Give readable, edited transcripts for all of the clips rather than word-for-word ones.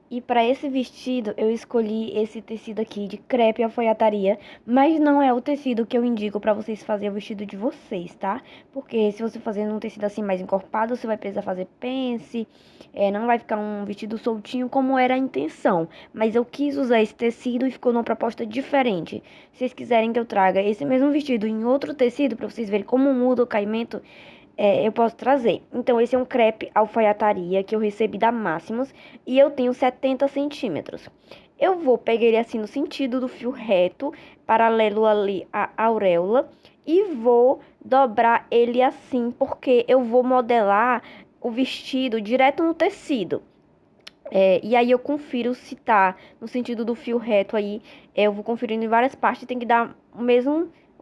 E para esse vestido, eu escolhi esse tecido aqui de crepe alfaiataria, mas não é o tecido que eu indico para vocês fazerem o vestido de vocês, tá? Porque se você fazer um tecido assim mais encorpado, você vai precisar fazer pence, não vai ficar um vestido soltinho como era a intenção. Mas eu quis usar esse tecido e ficou numa proposta diferente. Se vocês quiserem que eu traga esse mesmo vestido em outro tecido, para vocês verem como muda o caimento, eu posso trazer. Então, esse é um crepe alfaiataria que eu recebi da Máximos e eu tenho 70 centímetros. Eu vou pegar ele assim no sentido do fio reto, paralelo ali à auréola, e vou dobrar ele assim, porque eu vou modelar o vestido direto no tecido. E aí eu confiro se tá no sentido do fio reto aí. Eu vou conferindo em várias partes, tem que dar o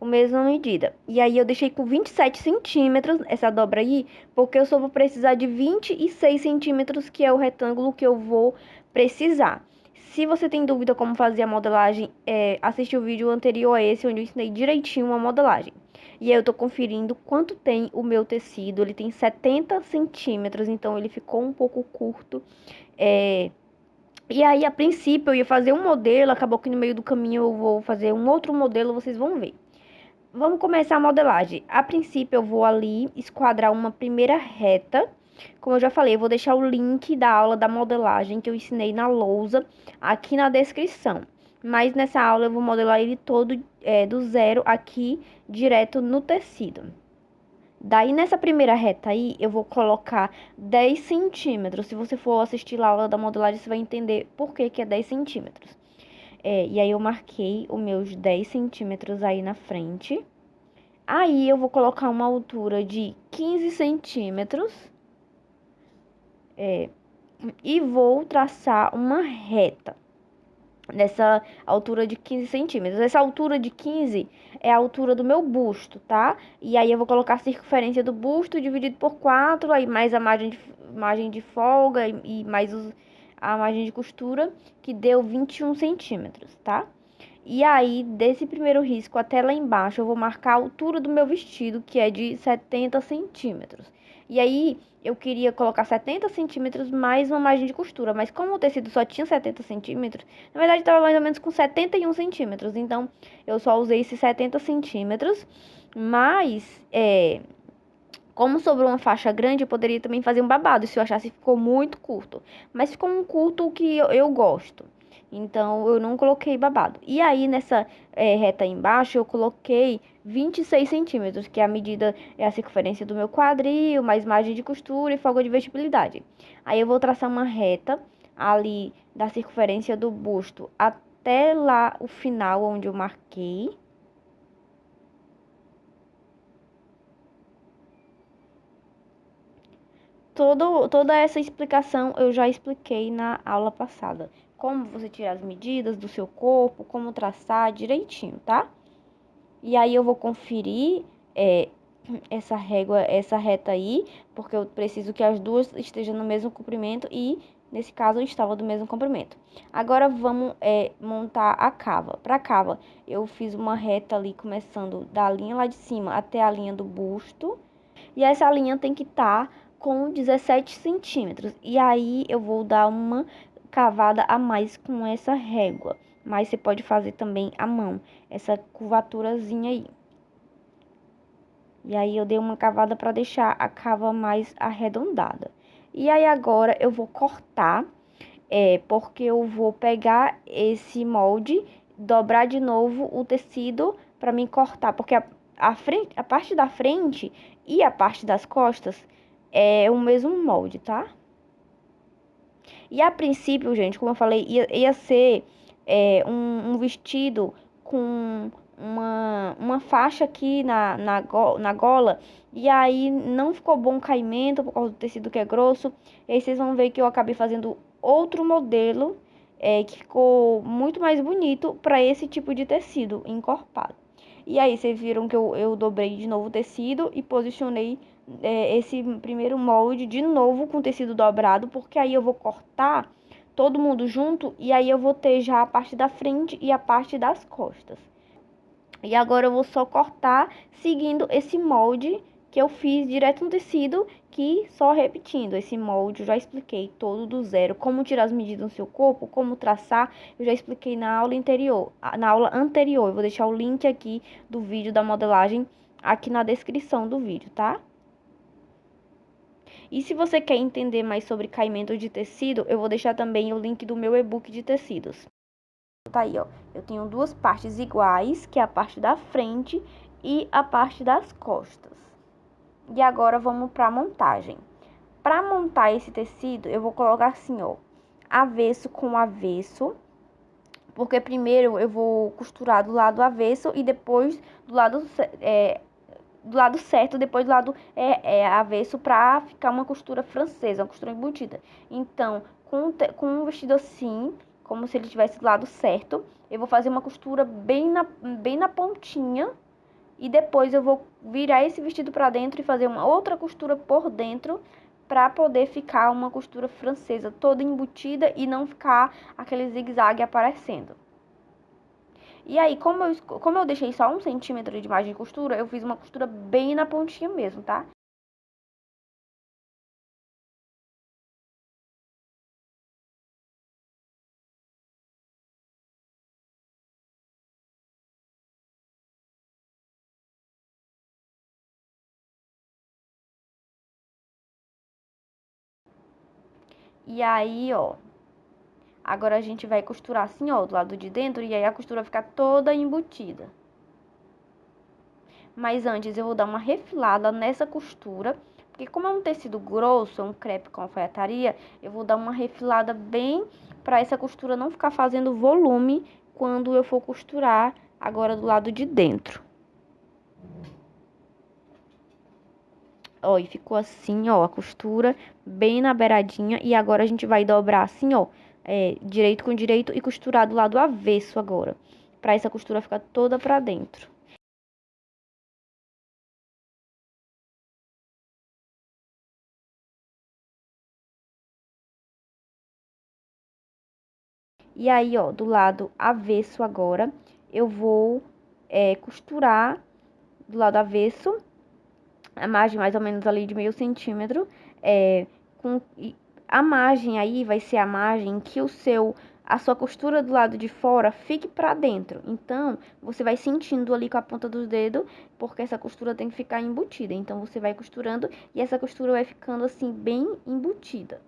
mesma medida. E aí eu deixei com 27 centímetros essa dobra aí, porque eu só vou precisar de 26 centímetros, que é o retângulo que eu vou precisar. Se você tem dúvida como fazer a modelagem, assiste o vídeo anterior a esse, onde eu ensinei direitinho a modelagem. E aí eu tô conferindo quanto tem o meu tecido. Ele tem 70 centímetros, então ele ficou um pouco curto. É, e aí, a princípio, eu ia fazer um modelo, acabou que no meio do caminho eu vou fazer um outro modelo, vocês vão ver. Vamos começar a modelagem. A princípio, eu vou ali esquadrar uma primeira reta. Como eu já falei, eu vou deixar o link da aula da modelagem que eu ensinei na lousa aqui na descrição. Mas nessa aula eu vou modelar ele todo do zero aqui, direto no tecido. Daí, nessa primeira reta aí, eu vou colocar 10 centímetros. Se você for assistir lá a aula da modelagem, você vai entender por que que é 10 centímetros. E aí, eu marquei os meus 10 centímetros aí na frente. Aí, eu vou colocar uma altura de 15 centímetros. E vou traçar uma reta nessa altura de 15 centímetros. Essa altura de 15 é a altura do meu busto, tá? E aí eu vou colocar a circunferência do busto dividido por 4, aí mais a margem de folga e mais a margem de costura, que deu 21 centímetros, tá? E aí, desse primeiro risco até lá embaixo, eu vou marcar a altura do meu vestido, que é de 70 centímetros. E aí, eu queria colocar 70 centímetros mais uma margem de costura, mas como o tecido só tinha 70 centímetros, na verdade estava mais ou menos com 71 centímetros. Então, eu só usei esses 70 centímetros, mas, como sobrou uma faixa grande, eu poderia também fazer um babado, se eu achasse que ficou muito curto. Mas ficou um curto que eu gosto. Então, eu não coloquei babado. E aí, nessa reta aí embaixo, eu coloquei 26 centímetros, que é a medida, é a circunferência do meu quadril, mais margem de costura e folga de vestibilidade. Aí, eu vou traçar uma reta ali da circunferência do busto até lá o final, onde eu marquei. Toda essa explicação eu já expliquei na aula passada. Como você tirar as medidas do seu corpo, como traçar direitinho, tá? E aí eu vou conferir essa régua, essa reta aí, porque eu preciso que as duas estejam no mesmo comprimento e, nesse caso, estava do mesmo comprimento. Agora vamos montar a cava. Para a cava, eu fiz uma reta ali, começando da linha lá de cima até a linha do busto. E essa linha tem que estar com 17 centímetros. E aí eu vou dar uma cavada a mais com essa régua. Mas você pode fazer também à mão, essa curvaturazinha aí. E aí eu dei uma cavada para deixar a cava mais arredondada. E aí agora eu vou cortar, porque eu vou pegar esse molde, dobrar de novo o tecido para me cortar, porque a parte da frente e a parte das costas é o mesmo molde, tá? E a princípio, gente, como eu falei, ia ser um vestido com uma faixa aqui na gola. E aí não ficou bom o caimento por causa do tecido que é grosso. E aí vocês vão ver que eu acabei fazendo outro modelo que ficou muito mais bonito para esse tipo de tecido encorpado. E aí vocês viram que eu dobrei de novo o tecido e posicionei esse primeiro molde de novo com tecido dobrado, porque aí eu vou cortar todo mundo junto e aí eu vou ter já a parte da frente e a parte das costas. E agora eu vou só cortar seguindo esse molde que eu fiz direto no tecido, que só repetindo, esse molde eu já expliquei todo do zero, como tirar as medidas do seu corpo, como traçar, eu já expliquei na aula anterior. Eu vou deixar o link aqui do vídeo da modelagem aqui na descrição do vídeo, tá? E se você quer entender mais sobre caimento de tecido, eu vou deixar também o link do meu e-book de tecidos. Tá aí, ó. Eu tenho duas partes iguais, que é a parte da frente e a parte das costas. E agora vamos para a montagem. Para montar esse tecido, eu vou colocar assim, ó, avesso com avesso, porque primeiro eu vou costurar do lado avesso e depois do lado certo, depois do lado avesso, para ficar uma costura francesa, uma costura embutida. Então, com um vestido assim, como se ele tivesse do lado certo, eu vou fazer uma costura bem na pontinha. E depois eu vou virar esse vestido para dentro e fazer uma outra costura por dentro, para poder ficar uma costura francesa toda embutida e não ficar aquele zigue-zague aparecendo. E aí, como eu deixei só 1 cm de margem de costura, eu fiz uma costura bem na pontinha mesmo, tá? E aí, ó, agora a gente vai costurar assim, ó, do lado de dentro, e aí a costura vai ficar toda embutida. Mas antes eu vou dar uma refilada nessa costura, porque como é um tecido grosso, é um crepe com alfaiataria, eu vou dar uma refilada bem para essa costura não ficar fazendo volume quando eu for costurar agora do lado de dentro. Ó, e ficou assim, ó, a costura bem na beiradinha. E agora a gente vai dobrar assim, ó, direito com direito e costurar do lado avesso agora, pra essa costura ficar toda pra dentro. E aí, ó, do lado avesso agora, eu vou costurar do lado avesso, a margem mais ou menos ali de meio centímetro, a margem aí vai ser a margem que a sua costura do lado de fora fique pra dentro. Então, você vai sentindo ali com a ponta dos dedos, porque essa costura tem que ficar embutida. Então, você vai costurando e essa costura vai ficando assim, bem embutida.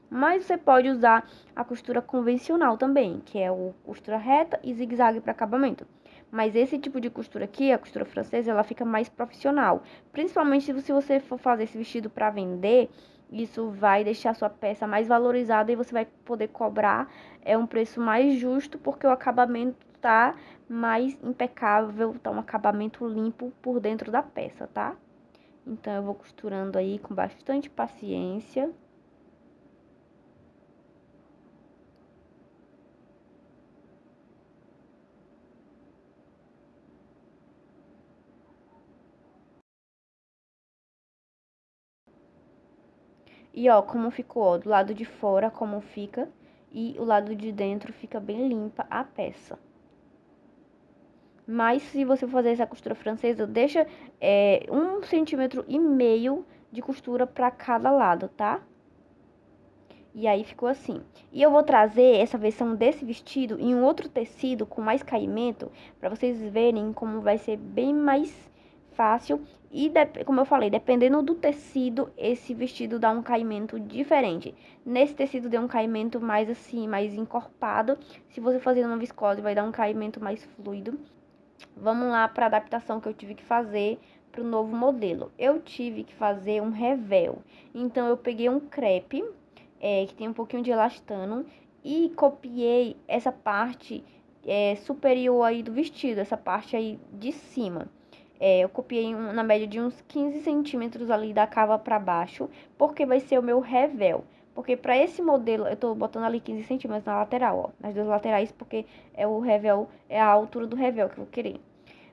Mas você pode usar a costura convencional também, que é o costura reta e zigue-zague para acabamento. Mas esse tipo de costura aqui, a costura francesa, ela fica mais profissional. Principalmente se você for fazer esse vestido para vender, isso vai deixar a sua peça mais valorizada e você vai poder cobrar um preço mais justo, porque o acabamento tá mais impecável, tá um acabamento limpo por dentro da peça, tá? Então eu vou costurando aí com bastante paciência. E ó, como ficou, ó, do lado de fora como fica e o lado de dentro fica bem limpa a peça. Mas se você for fazer essa costura francesa, deixa 1,5 cm de costura para cada lado, tá? E aí ficou assim. E eu vou trazer essa versão desse vestido em um outro tecido com mais caimento, para vocês verem como vai ser bem mais fácil. E como eu falei, dependendo do tecido, esse vestido dá um caimento diferente. Nesse tecido deu um caimento mais assim, mais encorpado. Se você fazer uma viscose, vai dar um caimento mais fluido. Vamos lá para a adaptação que eu tive que fazer para o novo modelo. Eu tive que fazer um revel. Então eu peguei um crepe que tem um pouquinho de elastano, e copiei essa parte superior aí do vestido, essa parte aí de cima. Eu copiei na média de uns 15 centímetros ali da cava para baixo, porque vai ser o meu revel. Porque para esse modelo, eu tô botando ali 15 centímetros na lateral, ó, nas duas laterais, porque o revel, é a altura do revel que eu vou querer.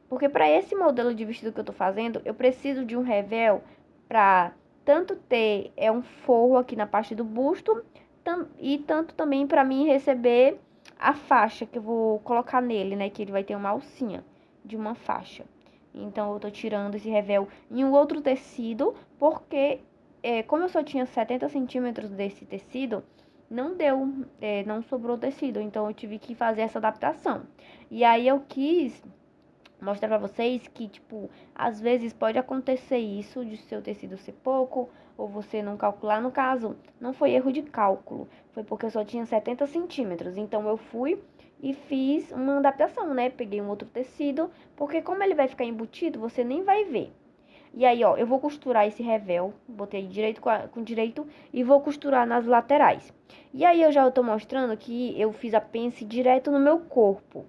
Porque para esse modelo de vestido que eu tô fazendo, eu preciso de um revel para tanto ter um forro aqui na parte do busto e tanto também para mim receber a faixa que eu vou colocar nele, né? Que ele vai ter uma alcinha de uma faixa. Então, eu tô tirando esse revel em um outro tecido, porque como eu só tinha 70 centímetros desse tecido, não deu, não sobrou tecido. Então, eu tive que fazer essa adaptação. E aí, eu quis mostrar pra vocês que, tipo, às vezes pode acontecer isso de seu tecido ser pouco ou você não calcular. No caso, não foi erro de cálculo, foi porque eu só tinha 70 centímetros. Então, eu fui e fiz uma adaptação, né? Peguei um outro tecido, porque como ele vai ficar embutido, você nem vai ver. E aí, ó, eu vou costurar esse revel, botei direito com direito e vou costurar nas laterais. E aí, eu já tô mostrando que eu fiz a pence direto no meu corpo,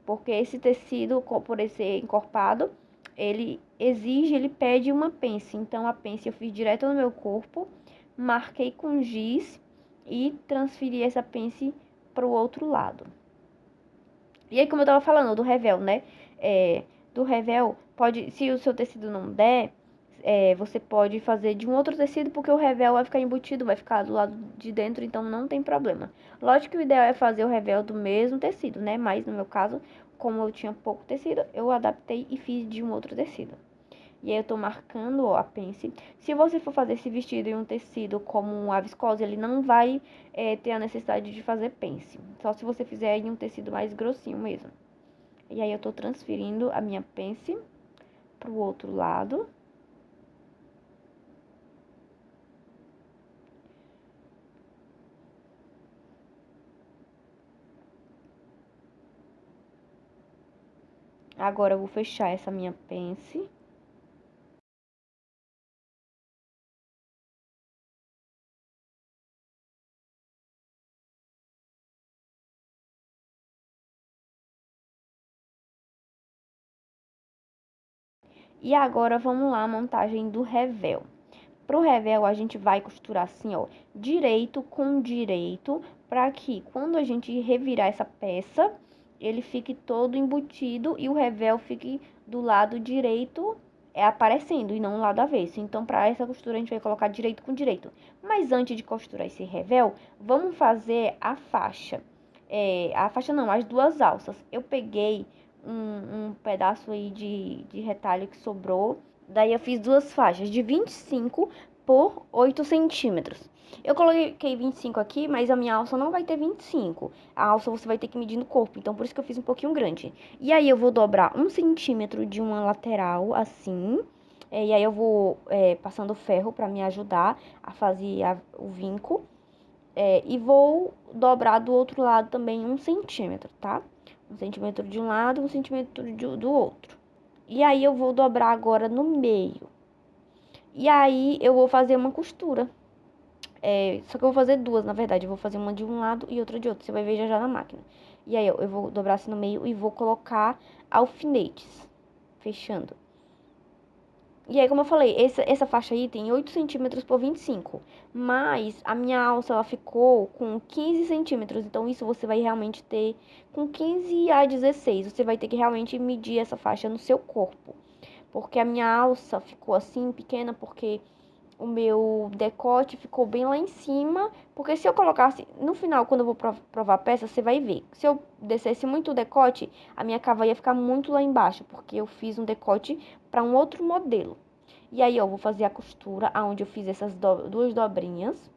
porque esse tecido, por ele ser encorpado, ele exige, ele pede uma pence. Então, a pence eu fiz direto no meu corpo, marquei com giz e transferi essa pence para o outro lado. E aí, como eu tava falando do revel, né? Do revel, pode, se o seu tecido não der, você pode fazer de um outro tecido, porque o revel vai ficar embutido, vai ficar do lado de dentro, então não tem problema. Lógico que o ideal é fazer o revel do mesmo tecido, né? Mas no meu caso, como eu tinha pouco tecido, eu adaptei e fiz de um outro tecido. E aí eu tô marcando, ó, a pence. Se você for fazer esse vestido em um tecido como a viscose, ele não vai ter a necessidade de fazer pence. Só se você fizer em um tecido mais grossinho mesmo. E aí eu tô transferindo a minha pence pro outro lado. Agora eu vou fechar essa minha pence. E agora vamos lá a montagem do revel. Pro revel a gente vai costurar assim, ó, direito com direito, para que quando a gente revirar essa peça, ele fique todo embutido e o revel fique do lado direito aparecendo e não no lado avesso. Então, para essa costura a gente vai colocar direito com direito. Mas antes de costurar esse revel, vamos fazer a faixa. A faixa não, as duas alças. Eu peguei um pedaço aí de retalho que sobrou. Daí eu fiz duas faixas de 25 por 8 centímetros. Eu coloquei 25 aqui, mas a minha alça não vai ter 25. A alça você vai ter que medir no corpo, então por isso que eu fiz um pouquinho grande. E aí eu vou dobrar 1 centímetro de uma lateral, assim. E aí eu vou passando ferro pra me ajudar a fazer o vinco. E vou dobrar do outro lado também 1 centímetro, tá? 1 centímetro de um lado, 1 centímetro do outro. E aí eu vou dobrar agora no meio. E aí eu vou fazer uma costura. Só que eu vou fazer duas, na verdade. Eu vou fazer uma de um lado e outra de outro. Você vai ver já já na máquina. E aí eu vou dobrar assim no meio e vou colocar alfinetes, fechando. E aí, como eu falei, essa faixa aí tem 8 centímetros por 25. Mas a minha alça, ela ficou com 15 centímetros. Então, isso você vai realmente ter com 15 a 16. Você vai ter que realmente medir essa faixa no seu corpo. Porque a minha alça ficou assim, pequena, porque o meu decote ficou bem lá em cima. Porque se eu colocasse, no final, quando eu vou provar a peça, você vai ver. Se eu descesse muito o decote, a minha cava ia ficar muito lá embaixo. Porque eu fiz um decote para um outro modelo. E aí, ó, eu vou fazer a costura aonde eu fiz essas duas dobrinhas.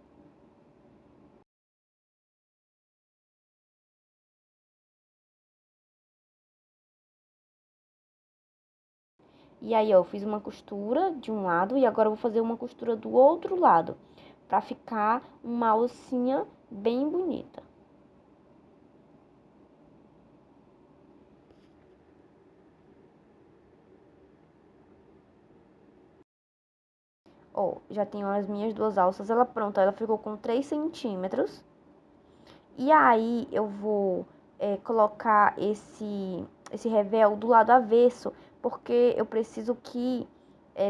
E aí, ó, eu fiz uma costura de um lado e agora eu vou fazer uma costura do outro lado, pra ficar uma alcinha bem bonita. Ó, já tenho as minhas duas alças, ela pronta, ela ficou com 3 centímetros. E aí, eu vou colocar esse revel do lado avesso, porque eu preciso que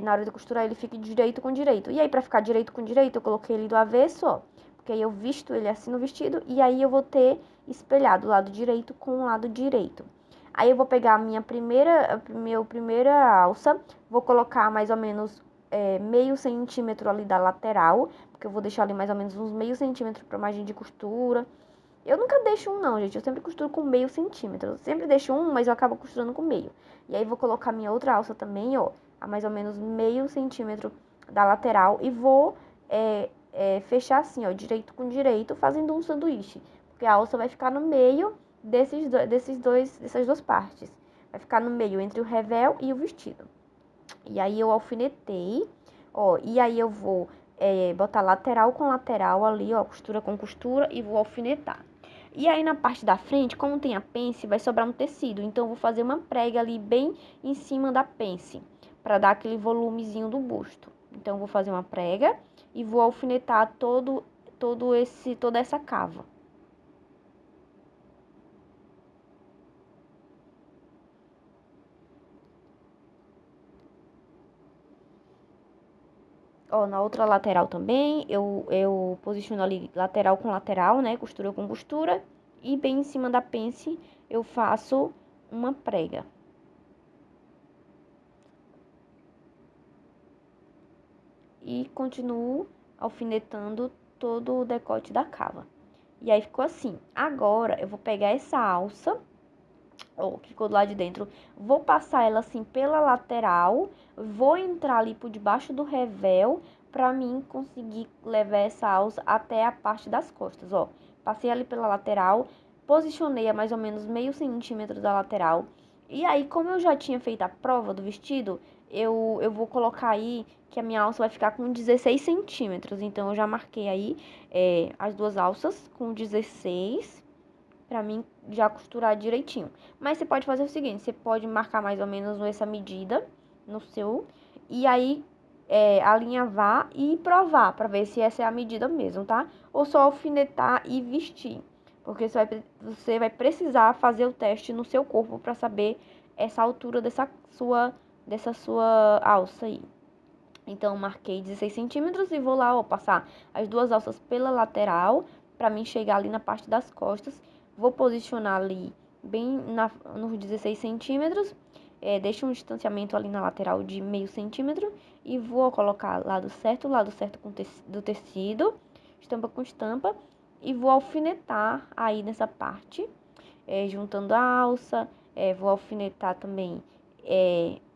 na hora de costurar ele fique direito com direito. E aí, pra ficar direito com direito, eu coloquei ele do avesso, ó. Porque aí eu visto ele assim no vestido e aí eu vou ter espelhado o lado direito com o lado direito. Aí eu vou pegar minha primeira alça, vou colocar mais ou menos meio centímetro ali da lateral, porque eu vou deixar ali mais ou menos uns meio centímetro pra margem de costura. Eu nunca deixo um não, gente, eu sempre costuro com meio centímetro. Eu sempre deixo um, mas eu acabo costurando com meio. E aí vou colocar minha outra alça também, ó, a mais ou menos meio centímetro da lateral e vou fechar assim, ó, direito com direito, fazendo um sanduíche. Porque a alça vai ficar no meio dessas duas partes. Vai ficar no meio entre o revel e o vestido. E aí eu alfinetei, ó, e aí eu vou botar lateral com lateral ali, ó, costura com costura e vou alfinetar. E aí na parte da frente, como tem a pence, vai sobrar um tecido, então eu vou fazer uma prega ali bem em cima da pence, para dar aquele volumezinho do busto. Então eu vou fazer uma prega e vou alfinetar toda essa cava. Ó, na outra lateral também, eu posiciono ali lateral com lateral, né? Costura com costura. E bem em cima da pence eu faço uma prega. E continuo alfinetando todo o decote da cava. E aí ficou assim. Agora eu vou pegar essa alça, ó, que ficou do lado de dentro, vou passar ela assim pela lateral, vou entrar ali por debaixo do revel pra mim conseguir levar essa alça até a parte das costas, ó. Passei ali pela lateral, posicionei a mais ou menos meio centímetro da lateral. E aí, como eu já tinha feito a prova do vestido, eu vou colocar aí que a minha alça vai ficar com 16 centímetros. Então, eu já marquei aí as duas alças com 16 pra mim já costurar direitinho. Mas você pode fazer o seguinte, você pode marcar mais ou menos essa medida no seu e aí alinhavar e provar pra ver se essa é a medida mesmo, tá? Ou só alfinetar e vestir, porque você vai precisar fazer o teste no seu corpo pra saber essa altura dessa sua alça aí. Então, marquei 16 centímetros e vou lá, ó, passar as duas alças pela lateral para mim chegar ali na parte das costas. Vou posicionar ali bem nos 16 centímetros. Deixo um distanciamento ali na lateral de meio centímetro e vou colocar lado certo do tecido, estampa com estampa, e vou alfinetar aí nessa parte, juntando a alça, vou alfinetar também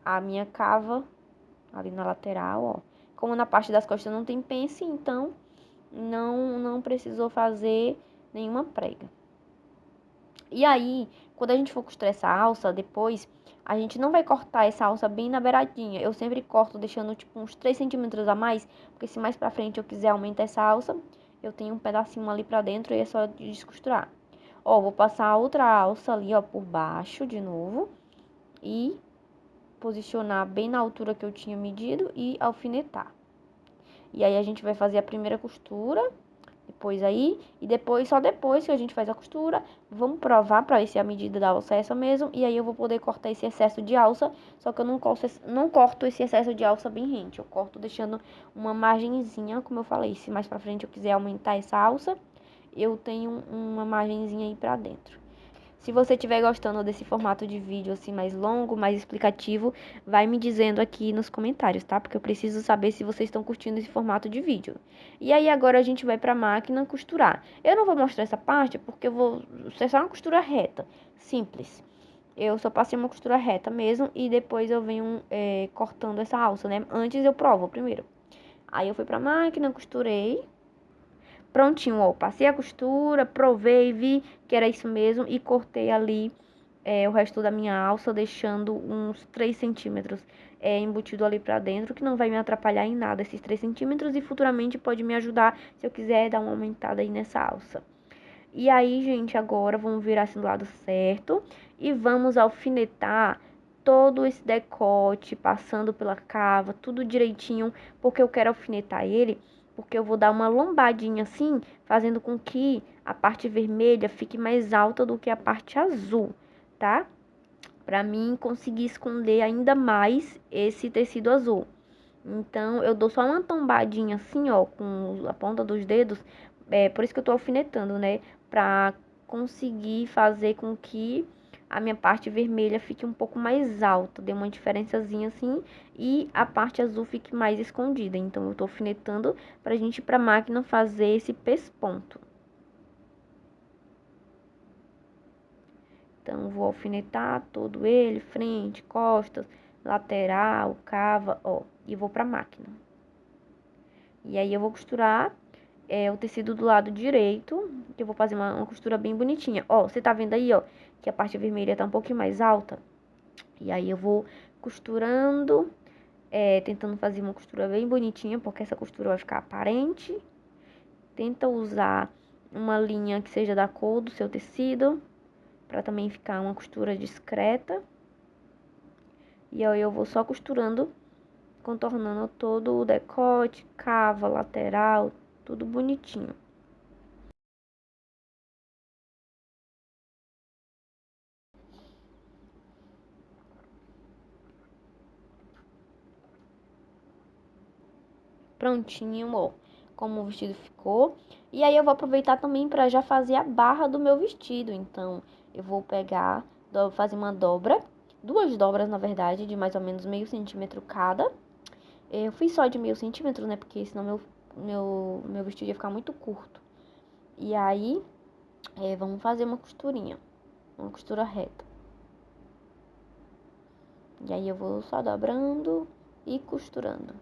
a minha cava ali na lateral, ó. Como na parte das costas não tem pence, então não precisou fazer nenhuma prega. E aí, quando a gente for costurar essa alça, depois, a gente não vai cortar essa alça bem na beiradinha. Eu sempre corto deixando, tipo, uns 3 centímetros a mais, porque se mais pra frente eu quiser aumentar essa alça, eu tenho um pedacinho ali pra dentro e é só descosturar. Ó, vou passar a outra alça ali, ó, por baixo de novo. E posicionar bem na altura que eu tinha medido e alfinetar. E aí a gente vai fazer a primeira costura, depois aí, e depois, só depois que a gente faz a costura, vamos provar para ver se a medida da alça é essa mesmo, e aí eu vou poder cortar esse excesso de alça, só que eu não corto esse excesso de alça bem rente, eu corto deixando uma margenzinha, como eu falei, se mais pra frente eu quiser aumentar essa alça, eu tenho uma margenzinha aí pra dentro. Se você estiver gostando desse formato de vídeo assim mais longo, mais explicativo, vai me dizendo aqui nos comentários, tá? Porque eu preciso saber se vocês estão curtindo esse formato de vídeo. E aí agora a gente vai pra máquina costurar. Eu não vou mostrar essa parte porque eu vou ser só uma costura reta, simples. Eu só passei uma costura reta mesmo e depois eu venho cortando essa alça, né? Antes eu provo primeiro. Aí eu fui pra máquina, costurei. Prontinho, ó, passei a costura, provei, vi que era isso mesmo e cortei ali o resto da minha alça, deixando uns 3 centímetros embutido ali pra dentro, que não vai me atrapalhar em nada esses 3 centímetros e futuramente pode me ajudar se eu quiser dar uma aumentada aí nessa alça. E aí, gente, agora vamos virar assim do lado certo e vamos alfinetar todo esse decote, passando pela cava, tudo direitinho, porque eu quero alfinetar ele, porque eu vou dar uma lombadinha assim, fazendo com que a parte vermelha fique mais alta do que a parte azul, tá? Pra mim conseguir esconder ainda mais esse tecido azul. Então, eu dou só uma tombadinha assim, ó, com a ponta dos dedos. Por isso que eu tô alfinetando, né? Pra conseguir fazer com que a minha parte vermelha fique um pouco mais alta. Dê uma diferençazinha assim. E a parte azul fique mais escondida. Então, eu tô alfinetando pra gente ir pra máquina fazer esse pesponto. Então, vou alfinetar todo ele, frente, costas, lateral, cava, ó, e vou pra máquina. E aí, eu vou costurar o tecido do lado direito, que eu vou fazer uma costura bem bonitinha. Ó, você tá vendo aí, ó, que a parte vermelha tá um pouquinho mais alta? E aí, eu vou costurando, tentando fazer uma costura bem bonitinha, porque essa costura vai ficar aparente. Tenta usar uma linha que seja da cor do seu tecido, pra também ficar uma costura discreta. E aí, eu vou só costurando, contornando todo o decote, cava, lateral, tudo bonitinho. Prontinho, ó, como o vestido ficou. E aí eu vou aproveitar também para já fazer a barra do meu vestido. Então, eu vou pegar, fazer uma dobra, duas dobras na verdade, de mais ou menos meio centímetro cada. Eu fiz só de meio centímetro, né, porque senão meu vestido ia ficar muito curto. E aí, vamos fazer uma costurinha, uma costura reta. E aí eu vou só dobrando e costurando.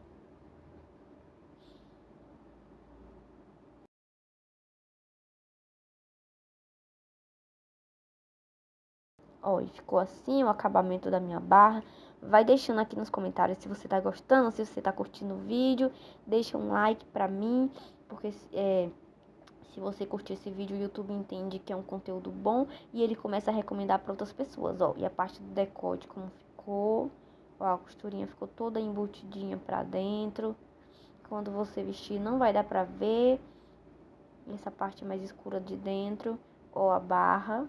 Ó, e ficou assim o acabamento da minha barra. Vai deixando aqui nos comentários se você tá gostando, se você tá curtindo o vídeo. Deixa um like pra mim, porque se você curtir esse vídeo, o YouTube entende que é um conteúdo bom e ele começa a recomendar para outras pessoas, ó. E a parte do decote, como ficou. Ó, a costurinha ficou toda embutidinha pra dentro. Quando você vestir, não vai dar pra ver essa parte mais escura de dentro. Ó, a barra.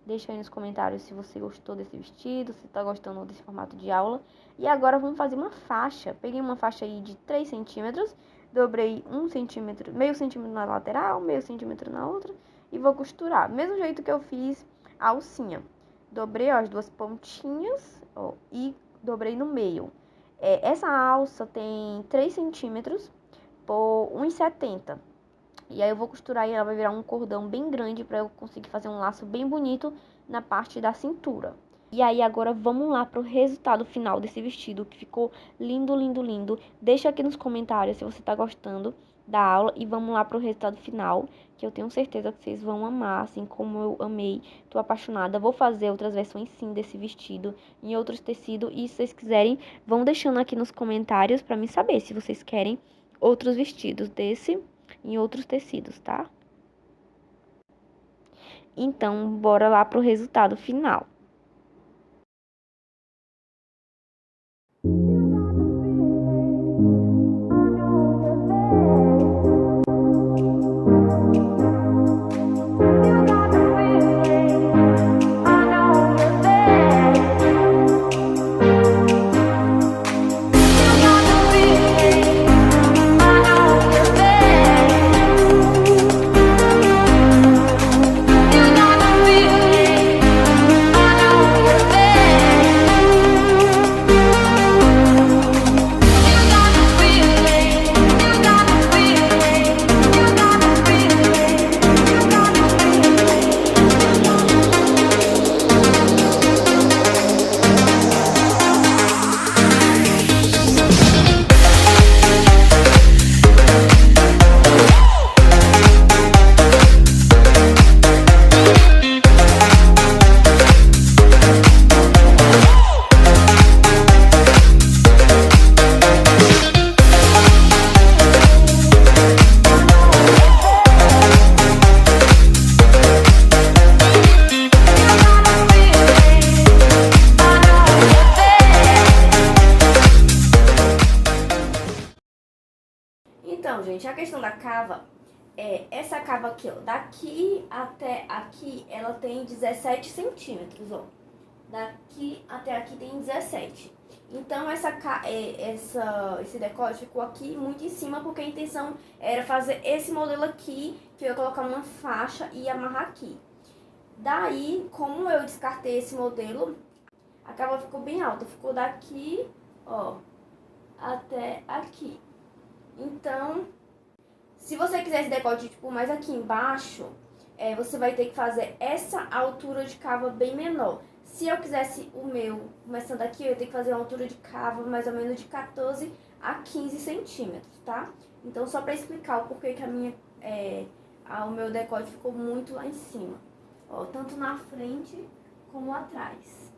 Deixa aí nos comentários se você gostou desse vestido, se tá gostando desse formato de aula. E agora vamos fazer uma faixa. Peguei uma faixa aí de 3 centímetros, dobrei 1 centímetro, meio centímetro na lateral, meio centímetro na outra e vou costurar. Mesmo jeito que eu fiz a alcinha. Dobrei, ó, as duas pontinhas, ó, e dobrei no meio. Essa alça tem 3 centímetros por 1,70. E aí eu vou costurar e ela vai virar um cordão bem grande para eu conseguir fazer um laço bem bonito na parte da cintura. E aí agora vamos lá pro resultado final desse vestido, que ficou lindo, lindo, lindo. Deixa aqui nos comentários se você tá gostando da aula e vamos lá pro resultado final, que eu tenho certeza que vocês vão amar, assim como eu amei. Tô apaixonada. Vou fazer outras versões sim desse vestido em outros tecidos e se vocês quiserem, vão deixando aqui nos comentários para mim saber se vocês querem outros vestidos desse em outros tecidos, tá? Então, bora lá pro resultado final. Então, gente, a questão da cava essa cava aqui, ó, daqui até aqui, ela tem 17 centímetros, ó. Daqui até aqui tem 17. Então, esse decote ficou aqui muito em cima, porque a intenção era fazer esse modelo aqui, que eu ia colocar uma faixa e amarrar aqui. Daí, como eu descartei esse modelo, a cava ficou bem alta. Ficou daqui, ó, até aqui. Então, se você quiser esse decote, tipo, mais aqui embaixo, você vai ter que fazer essa altura de cava bem menor. Se eu quisesse o meu começando aqui, eu ia ter que fazer uma altura de cava mais ou menos de 14 a 15 centímetros, tá? Então, só para explicar o porquê que o meu decote ficou muito lá em cima. Ó, tanto na frente como atrás.